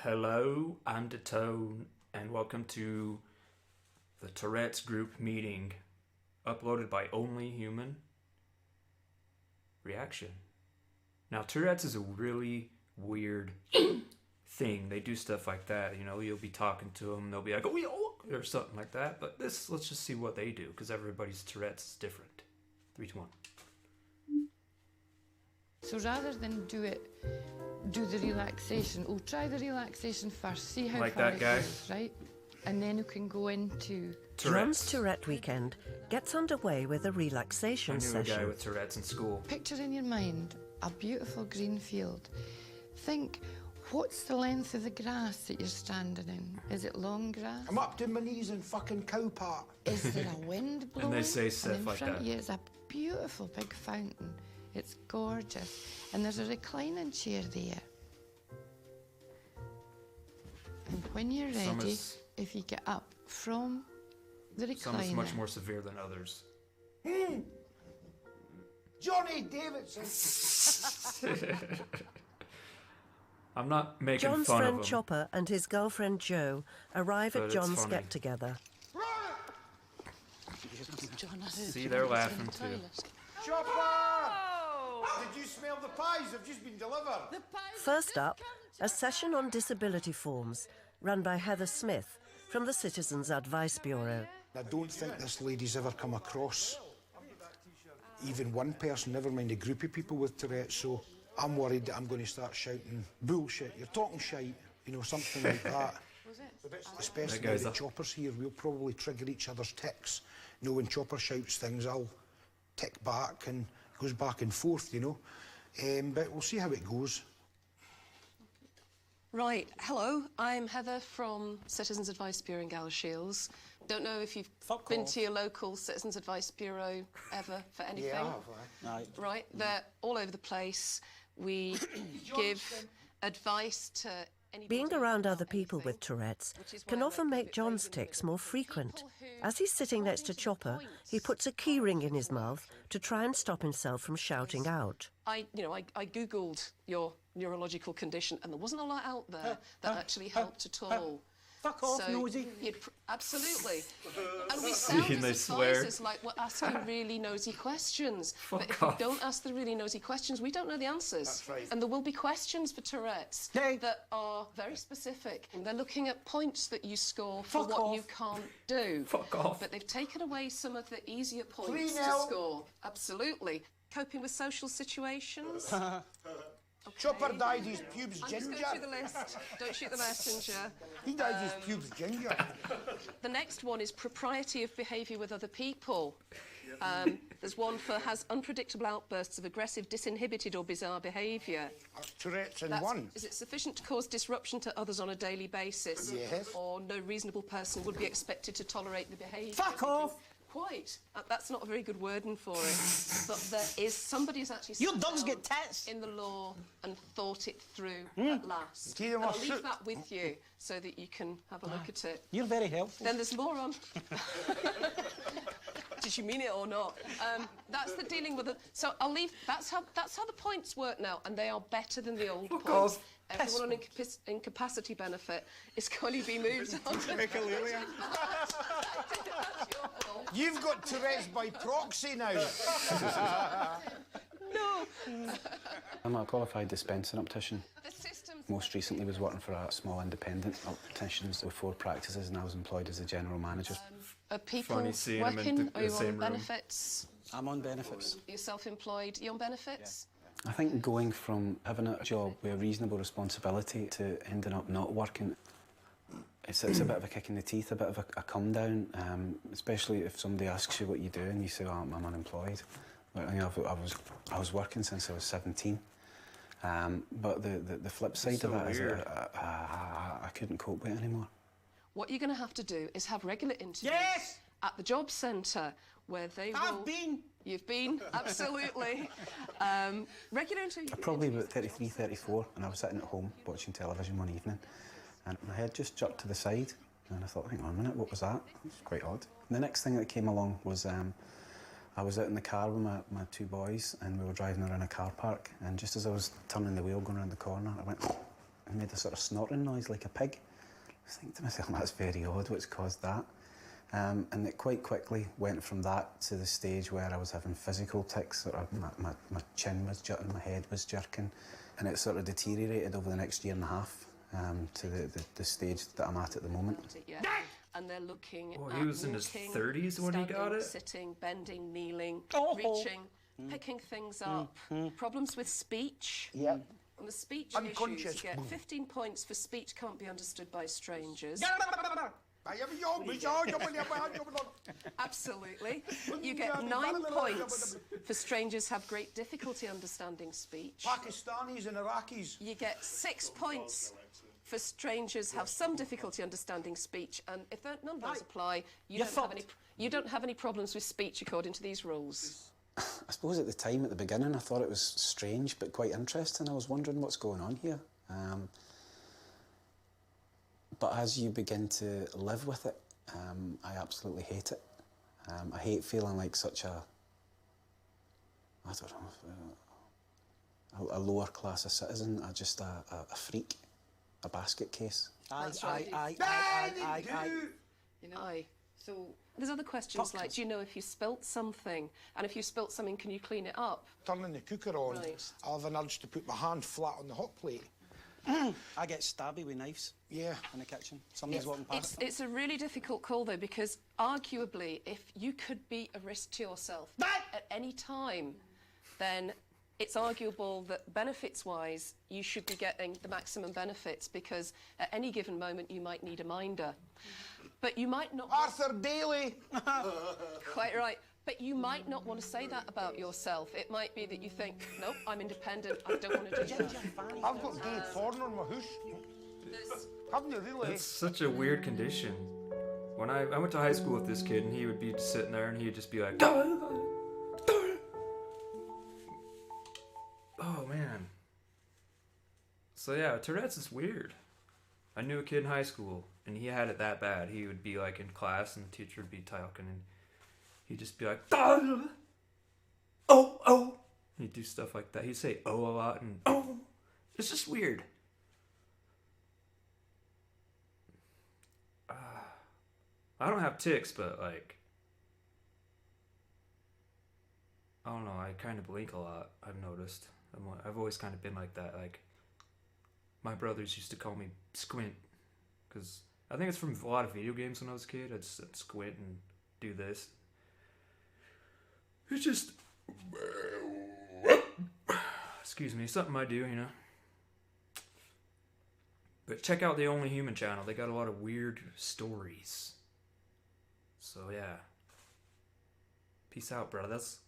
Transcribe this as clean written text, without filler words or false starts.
Hello, I'm Detone, and welcome to the Tourettes group meeting, uploaded by Only Human Reaction. Now, Tourette's is a really weird thing. They do stuff like that. You know, you'll be talking to them, they'll be like, oh, yeah, or something like that. But let's just see what they do, because everybody's Tourette's is different. 3, 2, 1. So rather than do the relaxation, we'll try the relaxation first, see how like far that guy? it goes, right? And then we can go into... John's Tourette weekend gets underway with a relaxation session. I knew a guy with Tourette's in school. Picture in your mind a beautiful green field. Think, what's the length of the grass that you're standing in? Is it long grass? I'm up to my knees in fucking cow park. Is there a wind blowing? And they say stuff in like front that. of you is a beautiful big fountain. It's gorgeous. And there's a reclining chair there. And when you're ready, if you get up from the recliner... Some is much more severe than others. Johnny Davidson! I'm not making John's fun of friend him. Chopper and his girlfriend Jo arrive But at it's John's funny. get-together. See, they're laughing too. Chopper! Did you smell the pies? They've just been delivered. First up, a session on disability forms, run by Heather Smith from the Citizens Advice Bureau. I don't think this lady's ever come across even one person, never mind a group of people with Tourette's, so I'm worried that I'm going to start shouting, bullshit, you're talking shite, you know, something like that. Especially now that Chopper's here, we'll probably trigger each other's tics. You know, when Chopper shouts things, I'll tick back and it goes back and forth, you know. But we'll see how it goes. Right, hello, I'm Heather from Citizens Advice Bureau in Galashiels. Don't know if you've been to your local Citizens Advice Bureau ever for anything. Yeah, Right, they're all over the place. We give advice to anybody. Being around other people with Tourette's can often make John's tics more frequent. As he's sitting next to Chopper, he puts a key ring in his mouth to try and stop himself from shouting out. I googled your neurological condition and there wasn't a lot out there that actually helped at all. Fuck off, nosy. Absolutely. And we sound they as swear. advisors like we're asking really nosy questions. But if off. we don't ask the really nosy questions, we don't know the answers. That's right. And there will be questions for Tourette's that are very specific. They're looking at points that you score for what you can't do. Fuck off. But they've taken away some of the easier points 3-0. to score. Absolutely. Coping with social situations. Okay. Chopper dyed his pubes I'm ginger. just going through the list. Don't shoot the messenger. He dyed his pubes ginger. The next one is propriety of behaviour with other people. There's one for has unpredictable outbursts of aggressive, disinhibited or bizarre behaviour. Tourette's in one. Is it sufficient to cause disruption to others on a daily basis? Yes. Or no reasonable person would be expected to tolerate the behaviour? Fuck off! Quite. That's not a very good wording for it. But there is somebody's actually Your sat dogs down get tats. in the law and thought it through at last. See, And they I'll must leave sit- that with you so that you can have a look at it. You're very helpful. Then there's more on. Did you mean it or not? That's the dealing with it. So I'll leave. That's how the points work now, and they are better than the old points. off. Everyone on incapacity benefit is going to be moved on. You've got Tourette's by proxy now. No. I'm a qualified dispensing optician. The system's Most recently was working for a small independent opticians with 4 practices, and I was employed as a general manager. Are people Funny seeing 'em in working? the Are you same on room. benefits? I'm on benefits. You're self-employed. You on benefits? I think going from having a job with a reasonable responsibility to ending up not working, it's a bit of a kick in the teeth, a bit of a come down, especially if somebody asks you what you do and you say, oh, I'm unemployed. But, you know, I was working since I was 17. But the flip side of that is I couldn't cope with it anymore. What you're going to have to do is have regular interviews Yes! at the job centre where they will... I've been. You've been, absolutely. Regular interviews. Probably about 33, 34, and I was sitting at home watching television one evening, and my head just jerked to the side, and I thought, hang on a minute, what was that? It was quite odd. And the next thing that came along was I was out in the car with my 2 boys, and we were driving around a car park, and just as I was turning the wheel going around the corner, I went, and made a sort of snorting noise like a pig. I was thinking to myself, that's very odd, what's caused that? And it quite quickly went from that to the stage where I was having physical tics, sort of my chin was jutting, my head was jerking, and it sort of deteriorated over the next year and a half to the stage that I'm at the moment. And they're looking Oh, at he was in his walking, 30s when he got standing, it? sitting, bending, kneeling, reaching, picking things up. Problems with speech. Yeah. On the speech Unconscious. issues, you get 15 points for speech can't be understood by strangers. Absolutely. You get 9 points for strangers have great difficulty understanding speech. Pakistanis and Iraqis. You get 6 points for strangers have some difficulty understanding speech, and if none of those apply, you don't have any problems with speech according to these rules. I suppose at the time, at the beginning, I thought it was strange but quite interesting. I was wondering what's going on here. But as you begin to live with it, I absolutely hate it. I hate feeling like such a, I don't know, a lower class of citizen, just a freak, a basket case. Aye. You know, Aye. so There's other questions like, do you know if you spilt something? And if you spilt something, can you clean it up? Turning the cooker on, Right. I'll have an urge to put my hand flat on the hot plate. I get stabby with knives Yeah. in the kitchen. Somebody's walking past. It's a really difficult call, though, because arguably, if you could be a risk to yourself at any time, then it's arguable that benefits-wise, you should be getting the maximum benefits, because at any given moment, you might need a minder. But you might not... Arthur Daly! Quite right. But you might not want to say that about yourself. It might be that you think, nope, I'm independent, I don't want to do that. I've got gay porn on my hoosh. Haven't you really? It's such a weird condition. When I went to high school with this kid, and he would be sitting there, and he'd just be like, oh man. So yeah, Tourette's is weird. I knew a kid in high school, and he had it that bad. He would be like in class, and the teacher would be talking, and he'd just be like, oh. He'd do stuff like that. He'd say oh a lot, and oh. It's just weird. I don't have tics, but like, I don't know, I kind of blink a lot, I've noticed. I've always kind of been like that. Like, my brothers used to call me Squint, because I think it's from a lot of video games when I was a kid. I'd squint and do this. It's just, excuse me, something I do, you know. But check out the Only Human channel. They got a lot of weird stories. So yeah. Peace out, brothers.